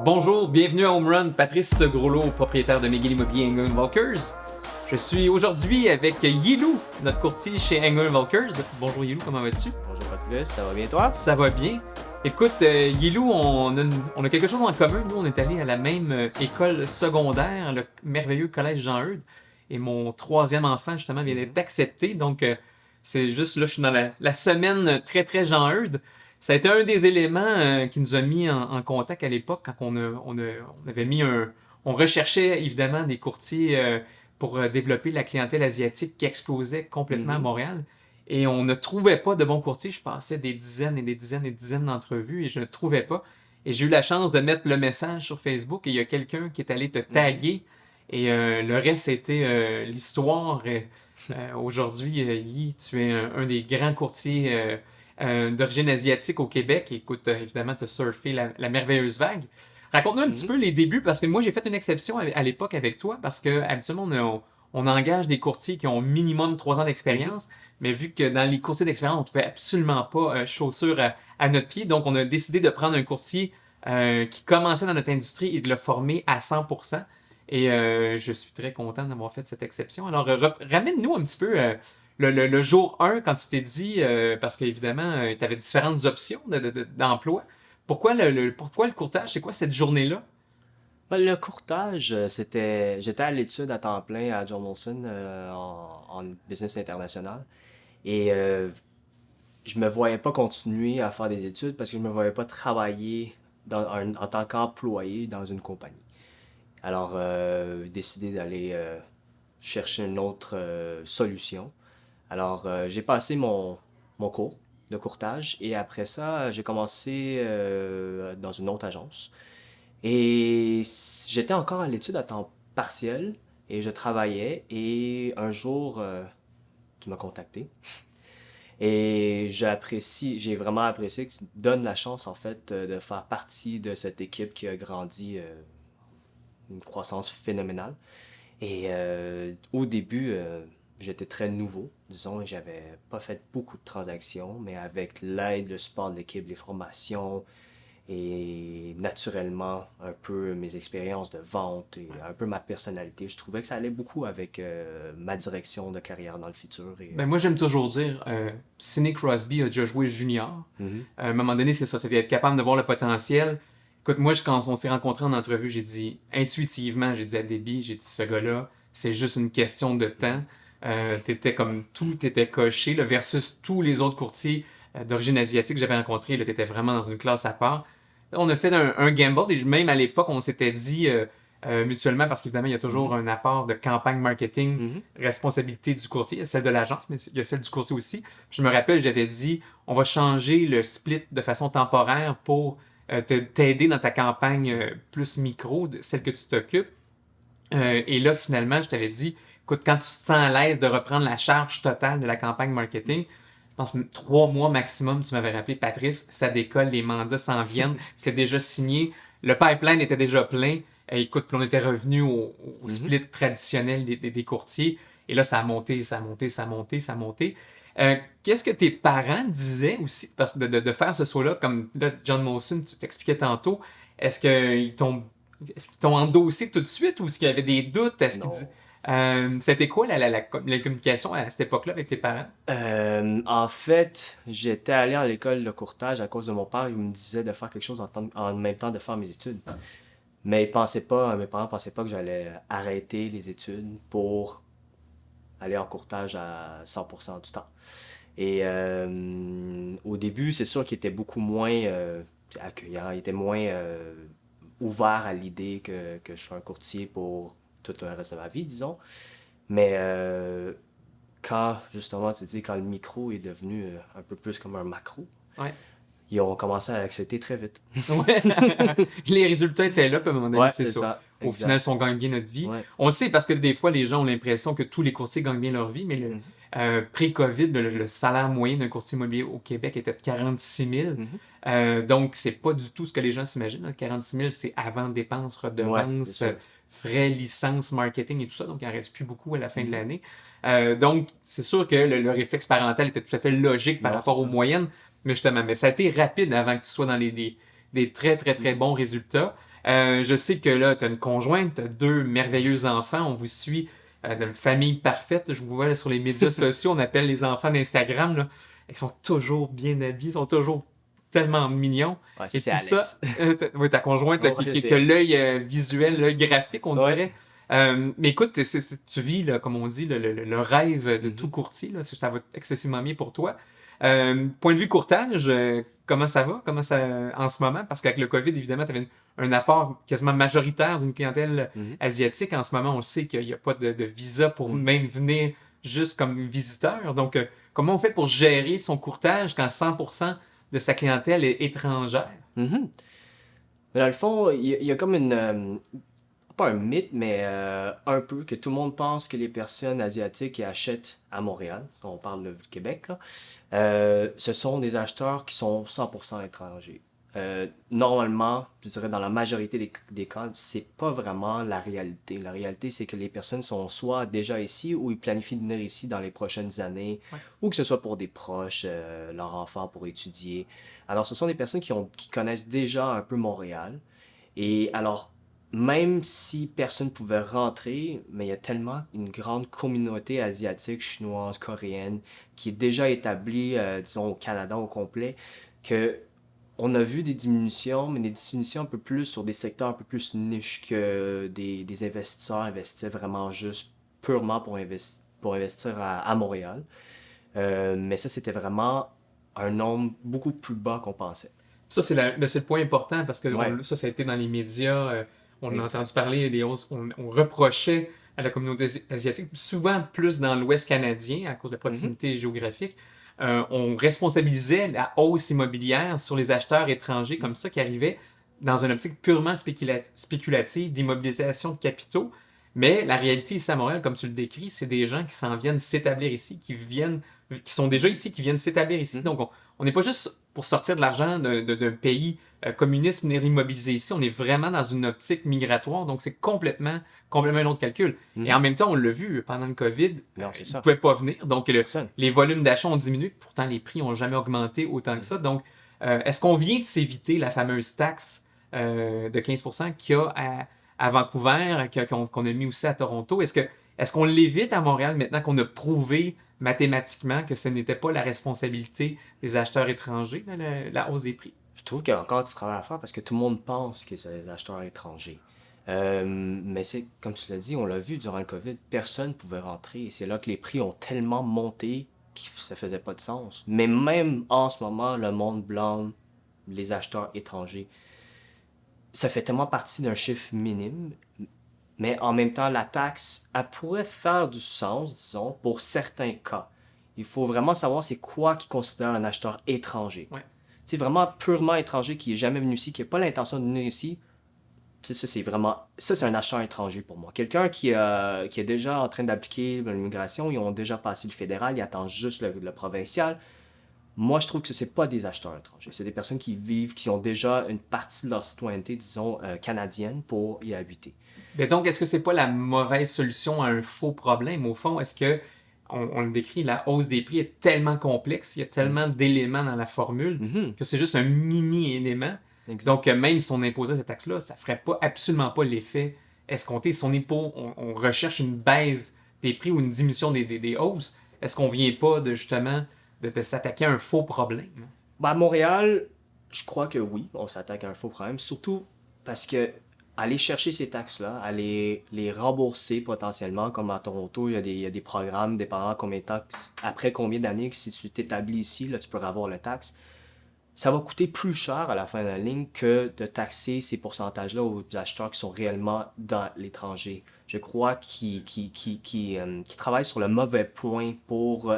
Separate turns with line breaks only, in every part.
Bonjour, bienvenue à Home Run, Patrice Groslo, propriétaire de McGill Immobilier Engel Volkers. Je suis aujourd'hui avec Yilou, notre courtier chez Engel Volkers. Bonjour Yilou, comment vas-tu?
Bonjour Patrice, ça va bien toi?
Ça va bien. Écoute, Yilou, on a quelque chose en commun. Nous, on est allés à la même école secondaire, le merveilleux collège Jean-Eudes. Et mon troisième enfant, justement, vient d'être accepté. Donc, c'est juste là, je suis dans la semaine très Jean-Eudes. Ça a été un des éléments qui nous a mis en contact à l'époque quand on avait mis on recherchait évidemment des courtiers pour développer la clientèle asiatique qui explosait complètement à Montréal. Et on ne trouvait pas de bons courtiers. Je passais des dizaines et des dizaines et des dizaines d'entrevues et je ne trouvais pas. Et j'ai eu la chance de mettre le message sur Facebook et il y a quelqu'un qui est allé te taguer. Et le reste, c'était l'histoire. Aujourd'hui, Yi, tu es un des grands courtiers d'origine asiatique au Québec. Et écoute, évidemment, tu as surfé la merveilleuse vague. Raconte-nous un petit peu les débuts, parce que moi, j'ai fait une exception à l'époque avec toi, parce que habituellement, on engage des courtiers qui ont minimum 3 ans d'expérience, mais vu que dans les courtiers d'expérience, on ne trouvait absolument pas chaussures à notre pied, donc on a décidé de prendre un courtier qui commençait dans notre industrie et de le former à 100%. Et je suis très content d'avoir fait cette exception. Alors, ramène-nous un petit peu le jour 1 quand tu t'es dit, parce qu'évidemment, tu avais différentes options d'emploi. Pourquoi pourquoi le courtage? C'est quoi cette journée-là?
Ben, le courtage, j'étais à l'étude à temps plein à John Molson en business international et je me voyais pas continuer à faire des études parce que je me voyais pas travailler en tant qu'employé dans une compagnie. Alors, j'ai décidé d'aller chercher une autre solution. Alors, j'ai passé mon cours de courtage et après ça, j'ai commencé dans une autre agence. Et j'étais encore à l'étude à temps partiel et je travaillais et un jour, tu m'as contacté et j'ai vraiment apprécié que tu me donnes la chance en fait de faire partie de cette équipe qui a grandi une croissance phénoménale. Et au début, j'étais très nouveau, disons, j'avais pas fait beaucoup de transactions, mais avec l'aide, le support de l'équipe, les formations et naturellement un peu mes expériences de vente et un peu ma personnalité, je trouvais que ça allait beaucoup avec ma direction de carrière dans le futur.
Ben moi, j'aime toujours dire, Sidney Crosby a déjà joué junior. À un moment donné, c'est ça, c'est d'être capable de voir le potentiel. Écoute, moi, quand on s'est rencontrés en entrevue, j'ai dit, intuitivement, j'ai dit à Debbie, j'ai dit, ce gars-là, c'est juste une question de temps. T'étais comme tout était coché, là, versus tous les autres courtiers d'origine asiatique que j'avais rencontrés. Là, t'étais vraiment dans une classe à part. Là, on a fait un gamble, et même à l'époque, on s'était dit mutuellement, parce qu'évidemment, il y a toujours un apport de campagne marketing, responsabilité du courtier. Il y a celle de l'agence, mais il y a celle du courtier aussi. Puis je me rappelle, j'avais dit, on va changer le split de façon temporaire pour t'aider dans ta campagne plus micro, celle que tu t'occupes. Et là, finalement, je t'avais dit, écoute, quand tu te sens à l'aise de reprendre la charge totale de la campagne marketing, je pense que 3 mois maximum, tu m'avais rappelé, Patrice, ça décolle, les mandats s'en viennent, c'est déjà signé, le pipeline était déjà plein. Écoute, puis on était revenu au split traditionnel des courtiers. Et là, ça a monté, ça a monté, ça a monté, ça a monté. Qu'est-ce que tes parents disaient aussi parce que de faire ce saut-là, comme là, John Molson, tu t'expliquais tantôt, est-ce qu'ils t'ont endossé tout de suite ou est-ce qu'il y avait des doutes? C'était quoi la communication à cette époque-là avec tes parents?
En fait, j'étais allé à l'école de courtage à cause de mon père. Il me disait de faire quelque chose en même temps de faire mes études. Mais mes parents pensaient pas que j'allais arrêter les études pour aller en courtage à 100% du temps. Et au début, c'est sûr qu'il était beaucoup moins accueillant, il était moins ouvert à l'idée que je suis un courtier pour tout le reste de ma vie, disons. Mais quand, justement, tu dis, quand le micro est devenu un peu plus comme un macro,
Ouais.
ils ont commencé à l'accepter très vite.
Ouais. Les résultats étaient là, puis à un moment donné,
Ouais,
c'est ça. Au
exact.
final, si on gagne bien notre vie.
Ouais.
On le sait parce que des fois, les gens ont l'impression que tous les courtiers gagnent bien leur vie, mais pré-COVID, le salaire moyen d'un courtier immobilier au Québec était de 46 000. Donc, c'est pas du tout ce que les gens s'imaginent. 46 000, c'est avant dépenses, redevances, frais, licences, marketing et tout ça. Donc, il n'en reste plus beaucoup à la fin de l'année. Donc, c'est sûr que le réflexe parental était tout à fait logique par rapport aux moyennes. Mais justement, ça a été rapide avant que tu sois dans des très bons résultats. Je sais que là, tu as une conjointe, tu as 2 merveilleux enfants, on vous suit d'une famille parfaite. Je vous vois là, sur les médias sociaux, on appelle les enfants d'Instagram. Là. Ils sont toujours bien habillés, ils sont toujours tellement mignons.
Ouais, ça,
Et
c'est
tout ça,
Alex.
oui, ta conjointe là,
Ouais,
qui a l'œil visuel, l'œil graphique, on
Ouais.
dirait. Mais écoute, tu vis, là, comme on dit, le rêve de tout
Mhm.
courtier. Là, ça va être excessivement bien pour toi. Point de vue courtage, comment ça va? Comment ça en ce moment? Parce qu'avec le COVID, évidemment, tu avais un apport quasiment majoritaire d'une clientèle
Mhm.
asiatique. En ce moment, on le sait qu'il n'y a pas de visa pour
Mhm.
même venir juste comme visiteur. Donc, comment on fait pour gérer son courtage quand 100% de sa clientèle est étrangère?
Mhm. Mais dans le fond, il y a comme une, pas un mythe, mais un peu que tout le monde pense que les personnes asiatiques qui achètent à Montréal, on parle du Québec, là, ce sont des acheteurs qui sont 100% étrangers. Normalement, je dirais dans la majorité des cas, c'est pas vraiment la réalité. La réalité, c'est que les personnes sont soit déjà ici ou ils planifient de venir ici dans les prochaines années,
Ouais.
ou que ce soit pour des proches, leurs enfants pour étudier. Alors, ce sont des personnes qui connaissent déjà un peu Montréal. Et alors, même si personne ne pouvait rentrer, mais il y a tellement une grande communauté asiatique, chinoise, coréenne, qui est déjà établie, disons, au Canada au complet, que on a vu des diminutions, mais des diminutions un peu plus sur des secteurs un peu plus niches que des investisseurs investissaient vraiment juste purement pour investir à Montréal. Mais ça, c'était vraiment un nombre beaucoup plus bas qu'on pensait.
Ça, c'est le point important parce que
Ouais,
ça a été dans les médias. On a entendu
exact.
parler des hausses. On reprochait à la communauté asiatique, souvent plus dans l'Ouest canadien à cause de la
Mhm,
proximité géographique. On responsabilisait la hausse immobilière sur les acheteurs étrangers comme ça qui arrivaient dans une optique purement spéculative d'immobilisation de capitaux. Mais la réalité ici à Montréal, comme tu le décris, c'est des gens qui s'en viennent s'établir ici, qui sont déjà ici, qui viennent s'établir ici.
mhm,
Donc, on n'est pas juste pour sortir de l'argent d'un pays communiste, venir l'immobiliser ici. On est vraiment dans une optique migratoire, donc c'est complètement un autre calcul. Et en
mhm.
même temps, on l'a vu pendant le COVID,
Non, c'est
ils ne
ça.
pouvaient pas venir, donc
Personne.
les volumes d'achat ont diminué, pourtant les prix n'ont jamais augmenté autant que ça. Donc, est-ce qu'on vient de s'éviter la fameuse taxe de 15% qu'il y a à Vancouver, qu'on a mis aussi à Toronto? Est-ce qu'on l'évite à Montréal maintenant qu'on a prouvé mathématiquement que ce n'était pas la responsabilité des acheteurs étrangers, la hausse des prix?
Je trouve qu'il y a encore du travail à faire parce que tout le monde pense que c'est des acheteurs étrangers. Mais c'est, comme tu l'as dit, on l'a vu durant le COVID, personne ne pouvait rentrer. Et c'est là que les prix ont tellement monté que ça faisait pas de sens. Mais même en ce moment, le monde blâme les acheteurs étrangers. Ça fait tellement partie d'un chiffre minime, mais en même temps, la taxe, elle pourrait faire du sens, disons, pour certains cas. Il faut vraiment savoir c'est quoi qui considère un acheteur étranger.
Ouais.
C'est vraiment purement étranger qui est jamais venu ici, qui n'a pas l'intention de venir ici. Ça, c'est vraiment. Ça, c'est un acheteur étranger pour moi. Quelqu'un qui est déjà en train d'appliquer l'immigration, ils ont déjà passé le fédéral, ils attendent juste le provincial. Moi, je trouve que ce n'est pas des acheteurs étrangers. C'est des personnes qui vivent, qui ont déjà une partie de leur citoyenneté, disons, canadienne pour y habiter.
Mais donc, est-ce que c'est pas la mauvaise solution à un faux problème? Au fond, est-ce que, on le décrit, la hausse des prix est tellement complexe, il y a tellement d'éléments dans la formule
Mhm,
que c'est juste un mini-élément.
exact.
Donc, même si on imposait cette taxe-là, ça ferait pas, absolument pas l'effet escompté. Si on recherche une baisse des prix ou une diminution des hausses, est-ce qu'on vient pas de justement de s'attaquer à un faux problème?
Bah, à Montréal, je crois que oui, on s'attaque à un faux problème, surtout parce que aller chercher ces taxes-là, aller les rembourser potentiellement, comme à Toronto, il y a des programmes dépendant combien de taxes, après combien d'années que si tu t'établis ici, là, tu peux avoir le taxe. Ça va coûter plus cher à la fin de la ligne que de taxer ces pourcentages-là aux acheteurs qui sont réellement dans l'étranger. Je crois qu'ils travaillent sur le mauvais point pour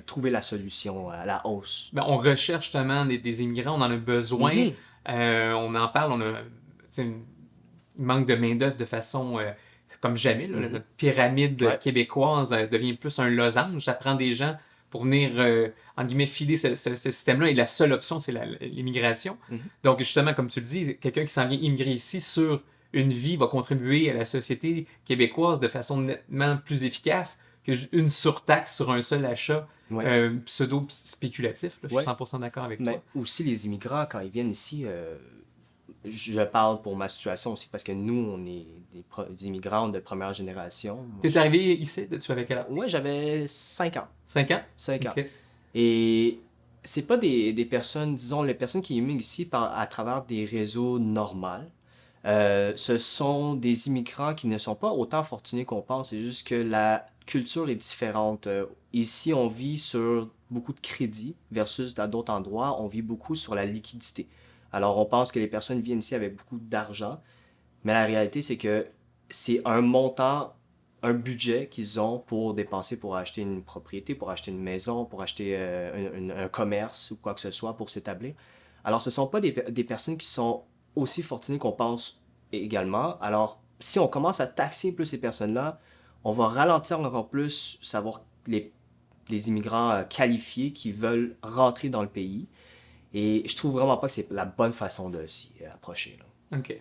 trouver la solution à la hausse.
Ben, on recherche justement des immigrants, on en a besoin.
Mhm.
On en parle, on a tu sais, manque de main-d'œuvre de façon comme jamais. Là,
Mhm.
notre pyramide
Ouais.
québécoise devient plus un losange. Ça prend des gens pour venir, en guillemets, filer ce système-là. Et la seule option, c'est l'immigration.
Mhm.
Donc, justement, comme tu le dis, quelqu'un qui s'en vient immigrer ici sur une vie va contribuer à la société québécoise de façon nettement plus efficace qu'une surtaxe sur un seul achat
Ouais.
pseudo-spéculatif. Là. Je suis
Ouais.
100% d'accord avec toi.
Mais aussi les immigrants, quand ils viennent ici, je parle pour ma situation aussi parce que nous, on est des immigrants de première génération.
Tu es arrivé ici, tu avais quel âge?
Ouais, j'avais 5 ans.
5 ans?
5 ans.
Ok.
Et c'est pas des personnes, disons, les personnes qui immigrent ici à travers des réseaux normaux. Ce sont des immigrants qui ne sont pas autant fortunés qu'on pense. C'est juste que la culture est différente. Ici, on vit sur beaucoup de crédit versus dans d'autres endroits, on vit beaucoup sur la liquidité. Alors, on pense que les personnes viennent ici avec beaucoup d'argent, mais la réalité, c'est que c'est un montant, un budget qu'ils ont pour dépenser pour acheter une propriété, pour acheter une maison, pour acheter un commerce ou quoi que ce soit pour s'établir. Alors, ce ne sont pas des personnes qui sont aussi fortunées qu'on pense également. Alors, si on commence à taxer plus ces personnes-là, on va ralentir encore plus savoir les immigrants qualifiés qui veulent rentrer dans le pays. Et je trouve vraiment pas que c'est la bonne façon de s'y approcher, là.
OK.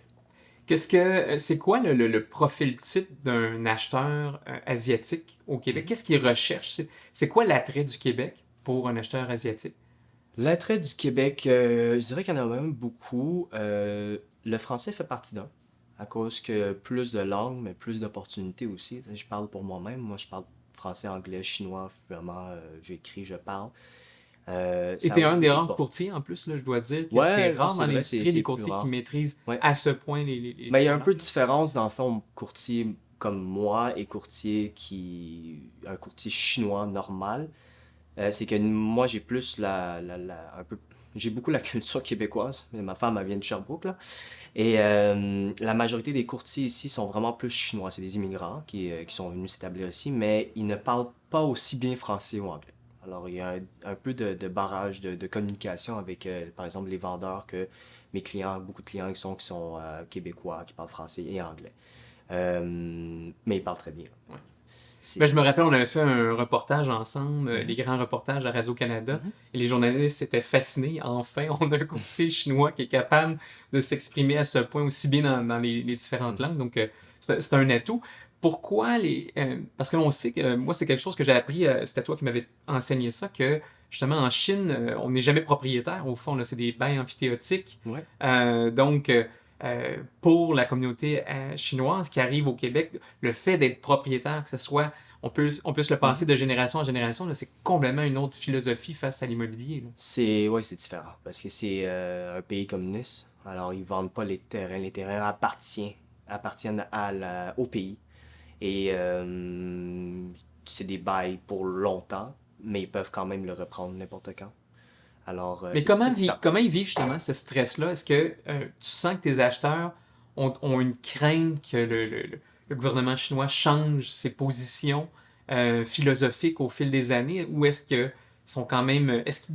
C'est quoi le profil type d'un acheteur asiatique au Québec? Qu'est-ce qu'il recherche? C'est quoi l'attrait du Québec pour un acheteur asiatique?
L'attrait du Québec, je dirais qu'il y en a même beaucoup. Le français fait partie d'un, à cause que plus de langues, mais plus d'opportunités aussi. Je parle pour moi-même. Moi, je parle français, anglais, chinois, vraiment, j'écris, je parle.
Et
Ça
t'es
ouvre
un des
beaucoup de
rares
portes.
courtiers, en plus, là, je dois dire que c'est
Ouais, non,
rare
c'est
dans
vrai,
l'industrie
c'est
des
plus
courtiers qui
rare.
maîtrisent
Ouais.
à ce point les
Mais il y a
trois
un peu de
langues.
différence dans le fond, courtier comme moi et un courtier chinois normal. C'est que moi, j'ai plus un peu, j'ai beaucoup la culture québécoise. Ma femme, elle vient de Sherbrooke, là. Et la majorité des courtiers ici sont vraiment plus chinois. C'est des immigrants qui sont venus s'établir ici, mais ils ne parlent pas aussi bien français ou anglais. Alors, il y a un peu de barrage de communication avec, par exemple, les vendeurs que mes clients, beaucoup de clients qui sont québécois, qui parlent français et anglais. Mais ils parlent très bien.
Ouais. Ben,
C'est...
je me rappelle, on avait fait un reportage ensemble, les
Mhm.
grands reportages à Radio-Canada,
Mhm.
et les journalistes étaient fascinés. Enfin, on a un courtier chinois qui est capable de s'exprimer à ce point aussi bien dans les différentes
Mhm.
langues. Donc, c'est un atout. Pourquoi parce que l'on sait que moi, c'est quelque chose que j'ai appris, c'était toi qui m'avais enseigné ça, que justement en Chine, on n'est jamais propriétaire. Au fond, là, c'est des bails amphithéotiques.
Ouais.
Pour la communauté chinoise qui arrive au Québec, le fait d'être propriétaire, que ce soit, on peut se le passer
Mhm.
de génération en génération, là, c'est complètement une autre philosophie face à l'immobilier. Là.
Ouais, c'est différent. Parce que c'est un pays communiste. Alors, ils vendent pas les terrains. Les terrains appartiennent au pays. Et c'est des bails pour longtemps, mais ils peuvent quand même le reprendre n'importe quand. Alors,
Mais
c'est très différent.
comment ils vivent justement ce stress-là? Est-ce que tu sens que tes acheteurs ont une crainte que le gouvernement chinois change ses positions philosophiques au fil des années? Ou est-ce qu'ils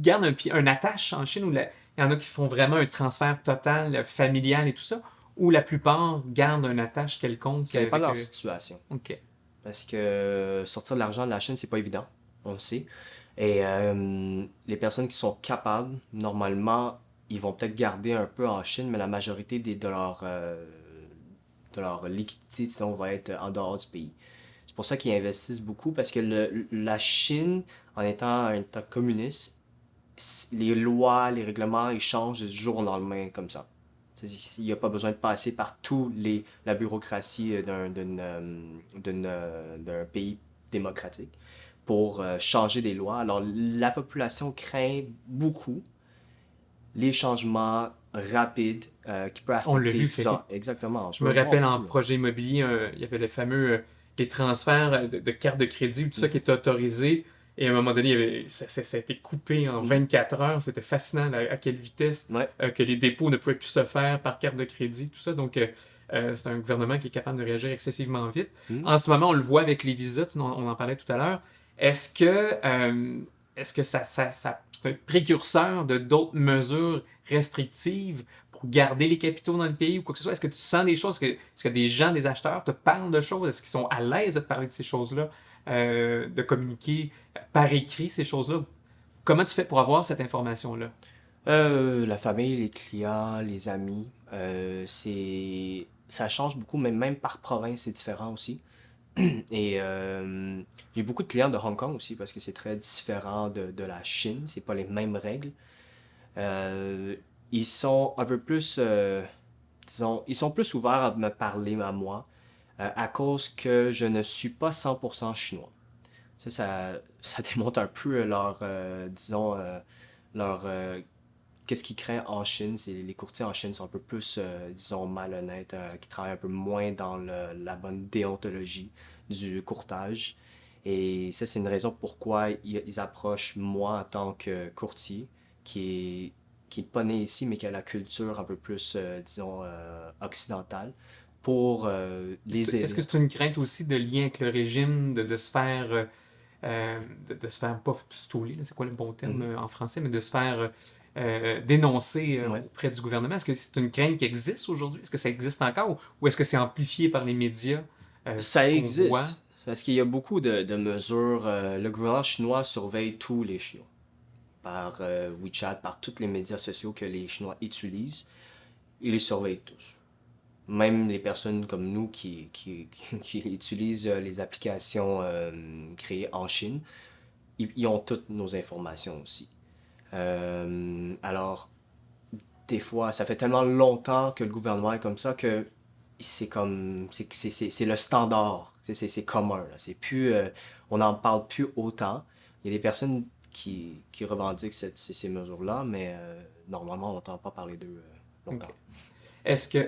gardent un attache en Chine où il y en a qui font vraiment un transfert total, familial et tout ça? Ou la plupart gardent un attache quelconque
Ça dépend de
avec...
leur situation.
OK.
Parce que sortir de l'argent de la Chine, c'est pas évident. On le sait. Et les personnes qui sont capables, normalement, ils vont peut-être garder un peu en Chine, mais la majorité de leur liquidité, disons, va être en dehors du pays. C'est pour ça qu'ils investissent beaucoup, parce que la Chine, en étant un État communiste, les lois, les règlements, ils changent du jour au lendemain comme ça. Il n'y a pas besoin de passer par la bureaucratie d'un pays démocratique pour changer des lois. Alors, la population craint beaucoup les changements rapides qui peuvent
On l'a
affecter
vu,
tout
c'était
ça. Exactement.
Je
Je
me
me vois
rappelle en
beaucoup, là.
projet immobilier, il y avait les fameux les transferts de cartes de crédit ou tout ça
Mhm.
qui était autorisé. Et à un moment donné, ça a été coupé en
Mhm.
24 heures. C'était fascinant à quelle vitesse
Ouais.
que les dépôts ne pouvaient plus se faire par carte de crédit, tout ça. Donc, c'est un gouvernement qui est capable de réagir excessivement vite.
Mhm.
En ce moment, on le voit avec les visas, on en parlait tout à l'heure. Est-ce que c'est un précurseur de d'autres mesures restrictives pour garder les capitaux dans le pays ou quoi que ce soit? Est-ce que tu sens des choses? Est-ce que des gens, des acheteurs te parlent de choses? Est-ce qu'ils sont à l'aise de te parler de ces choses-là? De communiquer par écrit ces choses-là? Comment tu fais pour avoir cette information-là?
La famille, les clients, les amis, ça change beaucoup, mais même par province, c'est différent aussi. Et j'ai beaucoup de clients de Hong Kong aussi parce que c'est très différent de la Chine, c'est pas les mêmes règles. Euh, Ils sont un peu plus disons, ils sont plus ouverts à me parler à moi à cause que je ne suis pas 100% chinois. Ça démontre un peu disons, leur, qu'est-ce qu'ils craignent en Chine. C'est les courtiers en Chine sont un peu plus, disons, malhonnêtes, qui travaillent un peu moins dans la bonne déontologie du courtage. Et ça, c'est une raison pourquoi ils approchent moi en tant que courtier, qui est pas né ici, mais qui a la culture un peu plus, disons, occidentale, pour les
Est-ce que
aider.
c'est une crainte aussi de lien avec le régime, de se faire, de se faire, pas stouler, là, c'est quoi le bon terme
Mhm.
en français, mais de se faire dénoncer
Ouais.
auprès du gouvernement? Est-ce que c'est une crainte qui existe aujourd'hui? Est-ce que ça existe encore? Ou est-ce que c'est amplifié par les médias, tout
Ça
ce qu'on voit?
existe, parce qu'il y a beaucoup de mesures. Le gouvernement chinois surveille tous les Chinois par WeChat, par tous les médias sociaux que les Chinois utilisent. Ils les surveillent tous. Même les personnes comme nous qui utilisent les applications créées en Chine, ils ont toutes nos informations aussi. Alors, des fois, ça fait tellement longtemps que le gouvernement est comme ça que c'est comme c'est le standard, c'est commun là. C'est plus on n'en parle plus autant. Il y a des personnes qui revendiquent ces mesures-là, mais normalement on n'entend pas parler d'eux
Ok.
longtemps.
Est-ce que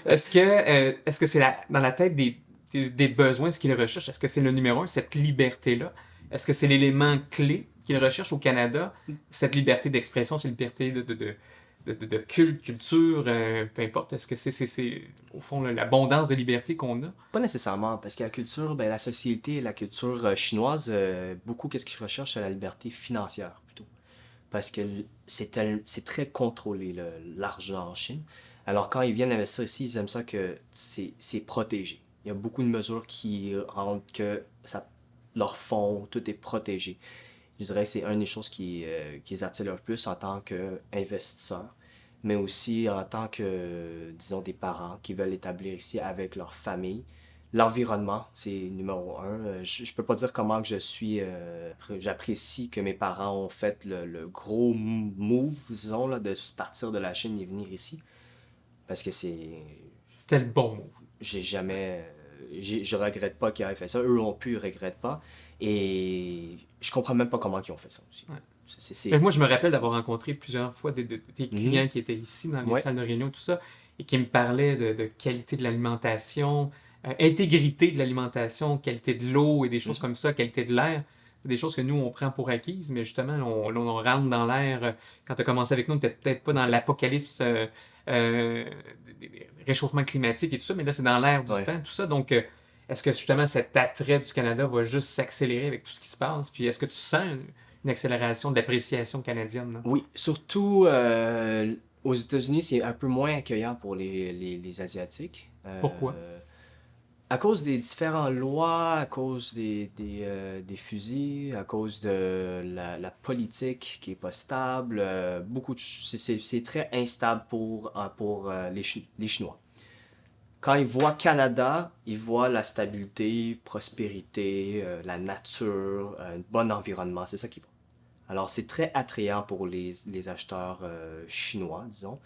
est-ce que c'est dans la tête des besoins ce qu'ils recherchent? Est-ce que c'est le numéro un, cette liberté-là? Est-ce que c'est l'élément clé qu'ils recherchent au Canada? Cette liberté d'expression, cette liberté de culte, culture, peu importe. Est-ce que c'est au fond l'abondance de liberté qu'on a?
Pas nécessairement, parce que la culture, ben, la société et la culture chinoise, beaucoup qu'est-ce qu'ils recherchent, c'est la liberté financière plutôt. Parce que c'est très contrôlé, l'argent en Chine. Alors quand ils viennent investir ici, ils aiment ça que c'est protégé. Il y a beaucoup de mesures qui rendent que leur fonds, tout est protégé. Je dirais que c'est une des choses qui les attire le plus en tant qu'investisseurs, mais aussi en tant que, disons, des parents qui veulent établir ici avec leur famille. L'environnement, c'est numéro un. Je peux pas dire comment que j'apprécie que mes parents ont fait le gros move, disons, là, de partir de la Chine et venir ici. Parce que
C'était le bon move.
j'ai jamais, je regrette pas qu'ils aient fait ça. Eux non plus, ils regrettent pas. Et je comprends même pas comment ils ont fait ça aussi.
Ouais.
C'est,
Mais
c'est,
moi, je me rappelle d'avoir rencontré plusieurs fois des
Mhm.
clients qui étaient ici dans les
Ouais.
salles de réunion, tout ça, et qui me parlaient de qualité de l'alimentation, intégrité de l'alimentation, qualité de l'eau et des choses
Mhm.
comme ça, qualité de l'air. C'est des choses que nous, on prend pour acquises, mais justement, on rentre dans l'air. Quand tu as commencé avec nous, tu peut-être pas dans l'apocalypse euh, des réchauffements climatiques et tout ça, mais là, c'est dans l'air du
Ouais.
temps, tout ça. Donc, est-ce que justement cet attrait du Canada va juste s'accélérer avec tout ce qui se passe? Puis est-ce que tu sens une accélération de l'appréciation canadienne, là?
Oui, surtout aux États-Unis, c'est un peu moins accueillant pour les Asiatiques.
Pourquoi?
À cause des différentes lois, à cause des fusils, à cause de la politique qui est pas stable, c'est très instable pour les Chinois. Quand ils voient Canada, ils voient la stabilité, prospérité, la nature, un bon environnement, c'est ça qu'ils voient. Alors c'est très attrayant pour les acheteurs chinois, disons.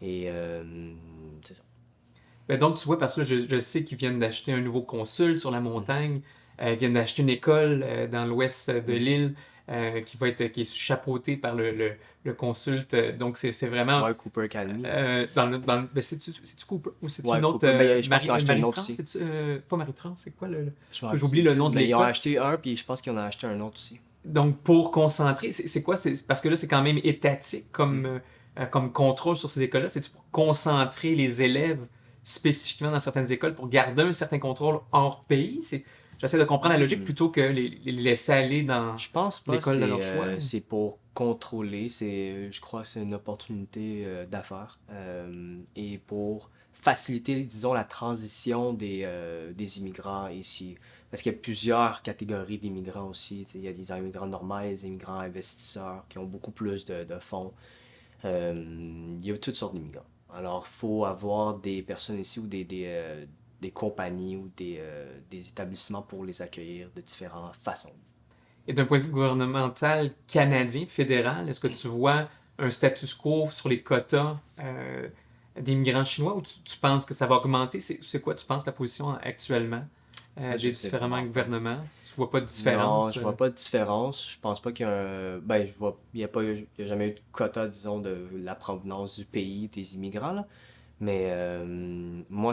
Et c'est ça.
Ben donc, tu vois, parce que je sais qu'ils viennent d'acheter un nouveau consul sur la montagne, ils viennent d'acheter une école dans l'ouest de
Mhm.
l'île qui est chapeautée par le consulte. Donc, c'est vraiment
Ouais, Cooper Academy.
ben, c'est-tu Cooper ou c'est-tu
Ouais,
une autre
Cooper, mais je pense qu'ils ont acheté une autre
Marie-France?
aussi.
Pas Marie-France, c'est quoi le.
Je me
Que
rappelle
j'oublie
c'est
le
plus.
nom de
Mais ils ont
l'école.
acheté un, puis je pense qu'ils en ont acheté un autre aussi.
Donc, pour concentrer, c'est quoi? Parce que là, c'est quand même étatique
Mhm.
comme contrôle sur ces écoles-là. C'est pour concentrer les élèves spécifiquement dans certaines écoles pour garder un certain contrôle hors pays? J'essaie de comprendre la logique
Hmm.
plutôt que les laisser aller dans
Je pense pas,
l'école de leur choix.
c'est pour contrôler, je crois que c'est une opportunité d'affaires et pour faciliter, disons, la transition des immigrants ici. Parce qu'il y a plusieurs catégories d'immigrants aussi. Tu sais, il y a des immigrants normaux, des immigrants investisseurs qui ont beaucoup plus de fonds. Il y a toutes sortes d'immigrants. Alors, il faut avoir des personnes ici ou des compagnies ou des établissements pour les accueillir de différentes façons.
Et d'un point de vue gouvernemental canadien, fédéral, est-ce que tu vois un status quo sur les quotas d'immigrants chinois ou tu penses que ça va augmenter? C'est quoi, tu penses, la position actuellement
Ça, je
des
sais
différents
vraiment pas.
gouvernements? Tu vois pas de
Non,
différence?
je vois pas de différence. Je pense pas qu'il y a un... Ben, je vois... il y a jamais eu de quota, disons, de la provenance du pays des immigrants, là. Mais moi,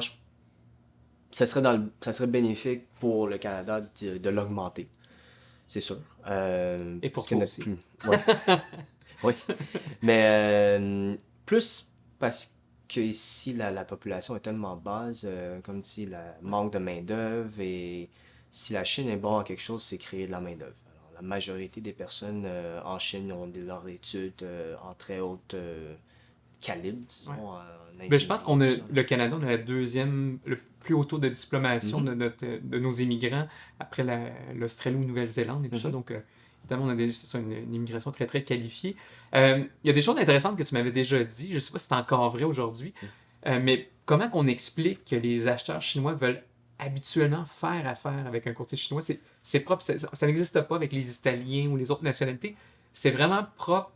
ça serait bénéfique pour le Canada de l'augmenter, c'est sûr.
Et pour
Parce que
toi
notre
aussi.
plus... Ouais, oui. Mais plus parce que ici, la population est tellement basse, comme si le manque de main-d'œuvre, et si la Chine est bonne à quelque chose, c'est créer de la main-d'œuvre. Alors, la majorité des personnes en Chine ont leurs études en très haute calibre,
Ouais.
disons, en
Ben, je pense
ingénierie,
qu'on
tout
a,
ça.
le Canada, on a le plus haut taux de diplomation
Mhm,
de nos immigrants après l'Australie ou Nouvelle-Zélande et tout ça.
mhm,
Donc, évidemment, on a c'est ça, une immigration très, très qualifiée. Il y a des choses intéressantes que tu m'avais déjà dit. Je ne sais pas si c'est encore vrai aujourd'hui, mais comment qu'on explique que les acheteurs chinois veulent habituellement faire affaire avec un courtier chinois? C'est propre, ça n'existe pas avec les Italiens ou les autres nationalités. C'est vraiment propre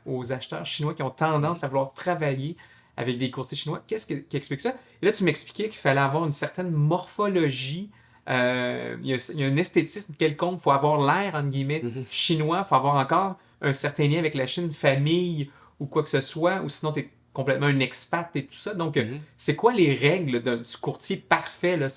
aux acheteurs chinois qui ont tendance
mhm.
à vouloir travailler avec des courtiers chinois. Qui explique ça? Et là, tu m'expliquais qu'il fallait avoir une certaine morphologie. Il y a un esthétisme quelconque. Il faut avoir l'air, entre guillemets,
Mhm.
chinois. Il faut avoir encore un certain lien avec la Chine, famille ou quoi que ce soit. Ou sinon, tu es complètement un expat et tout ça. Donc,
Mhm.
c'est quoi les règles du courtier parfait là,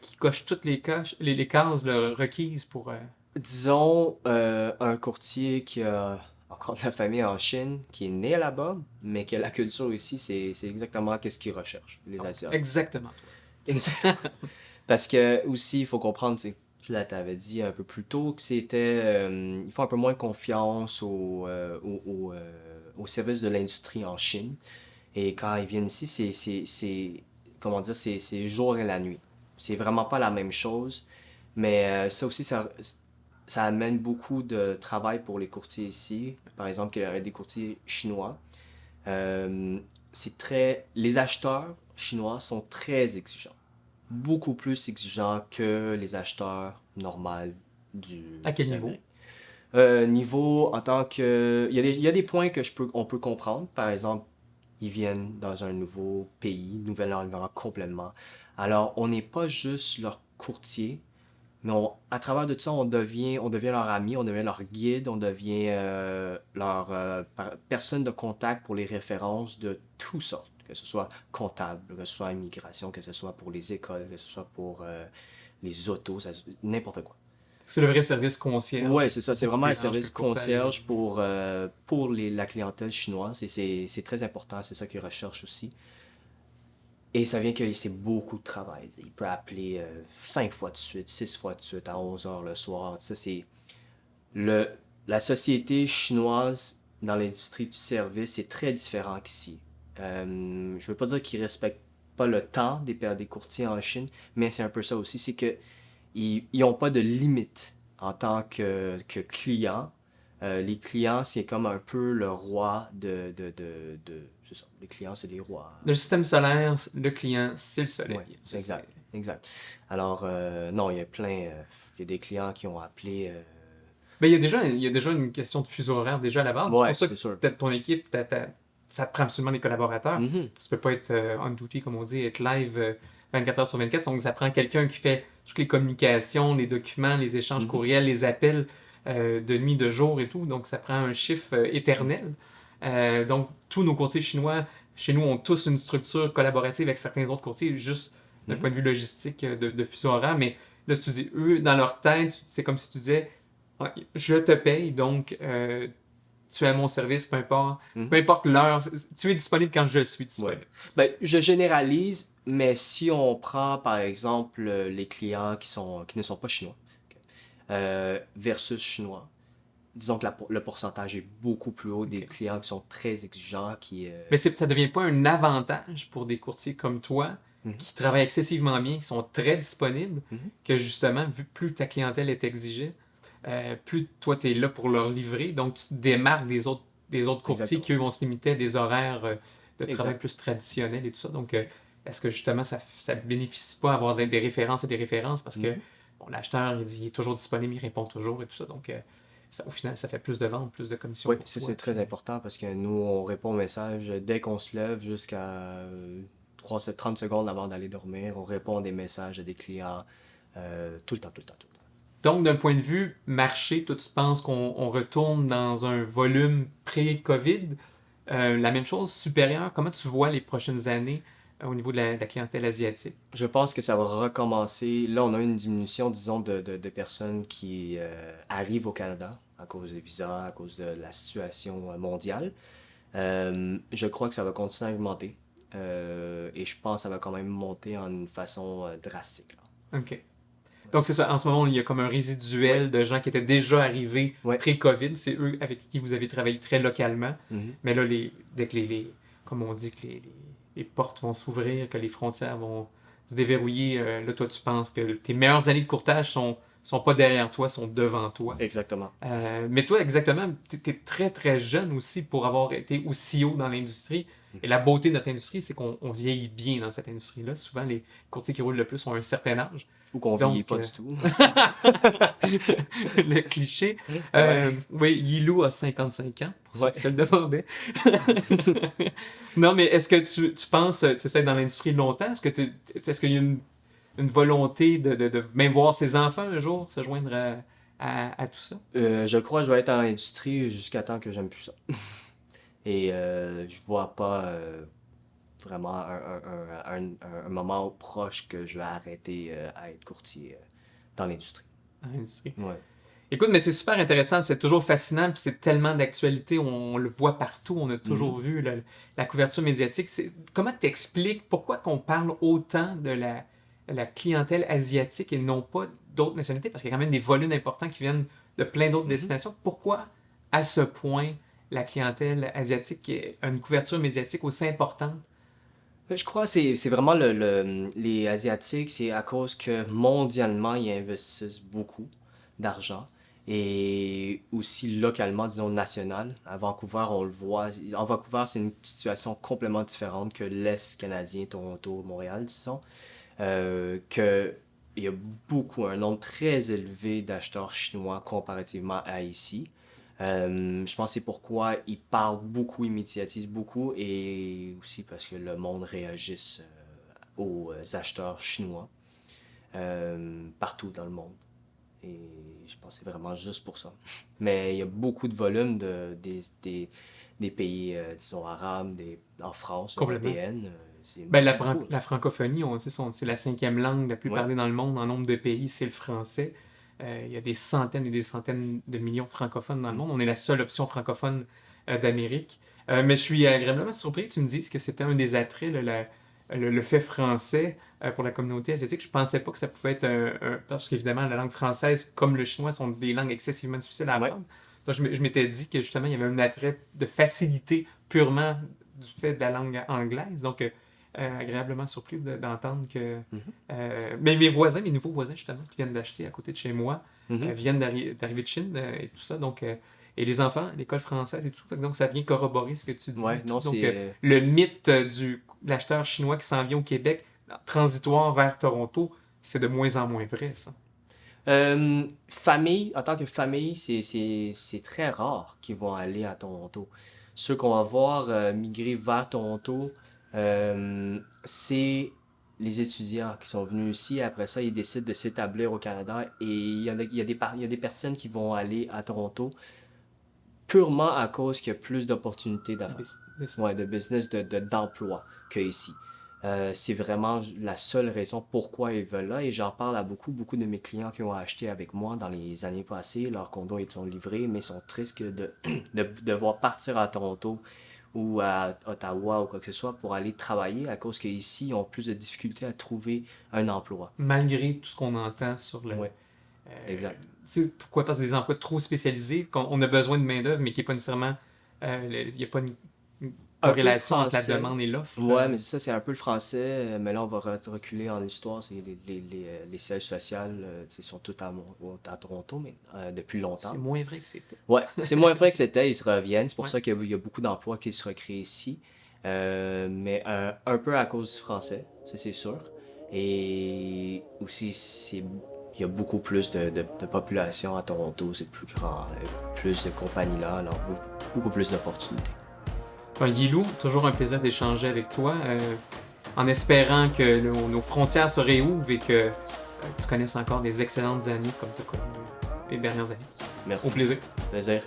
qui coche toutes les cases là, requises pour...
Disons un courtier qui a encore de la famille en Chine, qui est né là-bas, mais que la culture ici, c'est exactement qu'est-ce qu'ils recherchent, les Asiates.
Exactement, toi.
Parce que aussi, il faut comprendre, tu sais, je t'avais dit un peu plus tôt que c'était, ils font un peu moins confiance au service de l'industrie en Chine. Et quand ils viennent ici, comment dire, c'est jour et la nuit. C'est vraiment pas la même chose. Mais ça aussi, ça amène beaucoup de travail pour les courtiers ici. Par exemple, des courtiers chinois. Euh, les acheteurs chinois sont très exigeants. Beaucoup plus exigeants que les acheteurs normaux
À quel niveau?
d'Amérique. Niveau en tant que... il y a des points que on peut comprendre. Par exemple, ils viennent dans un nouveau pays, nouvel environnement complètement. Alors, on n'est pas juste leur courtier, mais à travers de ça, on devient leur ami, on devient leur guide, on devient leur personne de contact pour les références de toutes sortes, que ce soit comptable, que ce soit immigration, que ce soit pour les écoles, que ce soit pour les autos, n'importe quoi.
C'est le vrai service
Ouais,
concierge,
c'est ça, c'est
beaucoup
vraiment un
plus large que
service
le courtage.
concierge pour la clientèle chinoise, et c'est très important, c'est ça qu'ils recherchent aussi. Et ça vient que c'est beaucoup de travail. Il peut appeler 5 fois de suite, 6 fois de suite, à 11 heures le soir. Ça, c'est le, la société chinoise dans l'industrie du service est très différent qu'ici. Je veux pas dire qu'ils respectent pas le temps des courtiers en Chine, mais c'est un peu ça aussi. C'est que ils ont pas de limite en tant que client. Les clients, c'est comme un peu le roi c'est ça. Les clients, c'est des rois.
Le système solaire, le client, c'est le soleil.
Ouais,
Ça,
exact, exact. Alors, non, il y a des clients qui ont appelé.
Ben, il y a déjà une question de fuseau horaire déjà à la base. C'est pour
Ouais,
ça que
c'est sûr.
peut-être ton équipe, ça te prend absolument des collaborateurs.
Mhm,
Ça peut pas être on duty, comme on dit, être live 24 heures sur 24. Donc, ça prend quelqu'un qui fait toutes les communications, les documents, les échanges
mhm,
courriels, les appels de nuit, de jour et tout. Donc, ça prend un chiffre éternel. Donc, tous nos courtiers chinois, chez nous, ont tous une structure collaborative avec certains autres courtiers, juste d'un
mhm,
point de vue logistique de fuseau horaire. Mais là, si tu dis, eux, dans leur tête, c'est comme si tu disais, ouais, je te paye, donc tu es à mon service,
mhm.
peu importe l'heure, tu es disponible quand je suis
Ouais.
disponible.
Ben, je généralise, mais si on prend par exemple les clients qui ne sont pas chinois versus chinois, disons que le pourcentage est beaucoup plus haut des
Ok.
clients qui sont très exigeants,
Mais ça ne devient pas un avantage pour des courtiers comme toi,
Mhm,
qui travaillent excessivement bien, qui sont très disponibles,
mhm.
que justement, vu plus ta clientèle est exigée, plus toi, tu es là pour leur livrer, donc tu te démarques des autres courtiers
Exactement.
qui, eux, vont se limiter à des horaires de travail
Exact.
plus traditionnels et tout ça. Donc, est-ce que justement, ça ne bénéficie pas d'avoir des références et des références parce que
Mhm.
bon, l'acheteur, il dit, il est toujours disponible, il répond toujours et tout ça. Donc, au final, ça fait plus de ventes, plus de commissions
Oui,
pour
ça
toi.
c'est très important parce que nous, on répond aux messages dès qu'on se lève jusqu'à 30 secondes avant d'aller dormir. On répond à des messages à des clients tout le temps, tout le temps, tout le temps.
Donc, d'un point de vue marché, toi, tu penses qu'on retourne dans un volume pré-COVID? La même chose, supérieure, comment tu vois les prochaines années au niveau de la clientèle asiatique?
Je pense que ça va recommencer. Là, on a une diminution, disons, de personnes qui arrivent au Canada à cause des visas, à cause de la situation mondiale. Je crois que ça va continuer à augmenter. Et je pense que ça va quand même monter en une façon drastique, là.
OK. Donc, c'est ça. En ce moment, il y a comme un
Ouais.
résiduel de gens qui étaient déjà arrivés
Ouais.
pré-COVID. C'est eux avec qui vous avez travaillé très localement.
Mhm.
Mais là, dès que comme on dit, que les portes vont s'ouvrir, que les frontières vont se déverrouiller, là, toi, tu penses que tes meilleures années de courtage sont pas derrière toi, sont devant toi.
Exactement.
Mais toi, exactement, tu es très très jeune aussi pour avoir été aussi haut dans l'industrie. Et la beauté de notre industrie, c'est qu'on vieillit bien dans cette industrie-là. Souvent, les courtiers qui roulent le plus ont un certain âge.
Ou qu'on vieillit
Donc,
pas du tout.
le cliché.
Ouais.
Oui, Yilou a 55 ans, pour ceux
Ouais.
qui se le demandaient. Non, mais est-ce que tu penses, tu sais, dans l'industrie longtemps, est-ce qu'il y a une volonté de même voir ses enfants un jour se joindre à tout ça?
Je crois que je vais être dans l'industrie jusqu'à temps que j'aime plus ça. Et je vois pas vraiment un moment proche que je vais arrêter à être courtier dans l'industrie.
Dans l'industrie.
Ouais.
Écoute, mais c'est super intéressant, c'est toujours fascinant, puis c'est tellement d'actualité, on le voit partout, on a toujours vu la couverture médiatique. Comment t'expliques pourquoi qu'on parle autant de la clientèle asiatique et non pas d'autres nationalités? Parce qu'il y a quand même des volumes importants qui viennent de plein d'autres destinations. Pourquoi, à ce point, la clientèle asiatique a une couverture médiatique aussi importante?
Je crois que c'est vraiment les Asiatiques, c'est à cause que mondialement, ils investissent beaucoup d'argent. Et aussi localement, disons national. À Vancouver, on le voit. En Vancouver, c'est une situation complètement différente que l'Est canadien, Toronto, Montréal, disons. Que il y a beaucoup, un nombre très élevé d'acheteurs chinois comparativement à ici. Je pense que c'est pourquoi ils parlent beaucoup, ils médiatisent beaucoup et aussi parce que le monde réagisse aux acheteurs chinois partout dans le monde. Et je pense que c'est vraiment juste pour ça. Mais il y a beaucoup de volume des pays, disons, arabes, en France,
Complètement.
européennes. C'est
Ben,
beaucoup.
la francophonie, c'est la cinquième langue la plus
Ouais.
parlée dans le monde en nombre de pays, c'est le français. Il y a des centaines et des centaines de millions de francophones dans le monde. On est la seule option francophone d'Amérique. Mais je suis agréablement surpris que tu me dises que c'était un des attraits, là, le fait français pour la communauté asiatique. Je pensais pas que ça pouvait être parce qu'évidemment, la langue française, comme le chinois, sont des langues excessivement difficiles à
Ouais.
apprendre. Donc, je m'étais dit que justement, il y avait un attrait de facilité purement du fait de la langue anglaise. Donc, agréablement surpris d'entendre que. Mais mes voisins, mes nouveaux voisins, justement, qui viennent d'acheter à côté de chez moi,
Mhm.
viennent d'arriver de Chine et tout ça. Donc, et les enfants, l'école française et tout. Fait que donc, ça vient corroborer ce que tu dis.
Ouais,
Et tout.
non,
Donc,
c'est.
le mythe de l'acheteur chinois qui s'en vient au Québec, transitoire vers Toronto, c'est de moins en moins vrai, ça.
Famille, en tant que famille, c'est très rare qu'ils vont aller à Toronto. Ceux qu'on va voir migrer vers Toronto, c'est les étudiants qui sont venus ici. Après ça, ils décident de s'établir au Canada et il y a des personnes qui vont aller à Toronto purement à cause qu'il y a plus d'opportunités d'affaires. Ouais, de business, d'emploi qu'ici. C'est vraiment la seule raison pourquoi ils veulent là. Et j'en parle à beaucoup de mes clients qui ont acheté avec moi dans les années passées. Leurs condos ils sont livrés, mais sont tristes de devoir partir à Toronto ou à Ottawa ou quoi que ce soit pour aller travailler à cause qu'ici, ils ont plus de difficultés à trouver un emploi.
Malgré tout ce qu'on entend sur
Ouais,
euh,
exact.
c'est pourquoi? Parce que des emplois trop spécialisés, qu'on a besoin de main-d'œuvre, mais qui n'est pas nécessairement. Il n'y a pas une
Un peu le
corrélation entre la
français.
demande et l'offre.
Ouais, mais ça, c'est un peu le français. Mais là, on va reculer en histoire. C'est les sièges sociaux, tu sais, sont tous à Toronto, mais depuis longtemps.
C'est moins vrai que c'était.
Ouais, c'est moins vrai que c'était, ils se reviennent. C'est pour
Ouais.
ça qu'il y a beaucoup d'emplois qui se recréent ici. Mais un peu à cause du français, ça c'est sûr. Et aussi, il y a beaucoup plus de population à Toronto, c'est plus grand, plus de compagnies là, alors beaucoup plus d'opportunités.
Yilou, toujours un plaisir d'échanger avec toi, en espérant que nos frontières se réouvrent et que tu connaisses encore des excellentes années comme tu as connues les dernières années.
Merci.
Au plaisir.
Plaisir.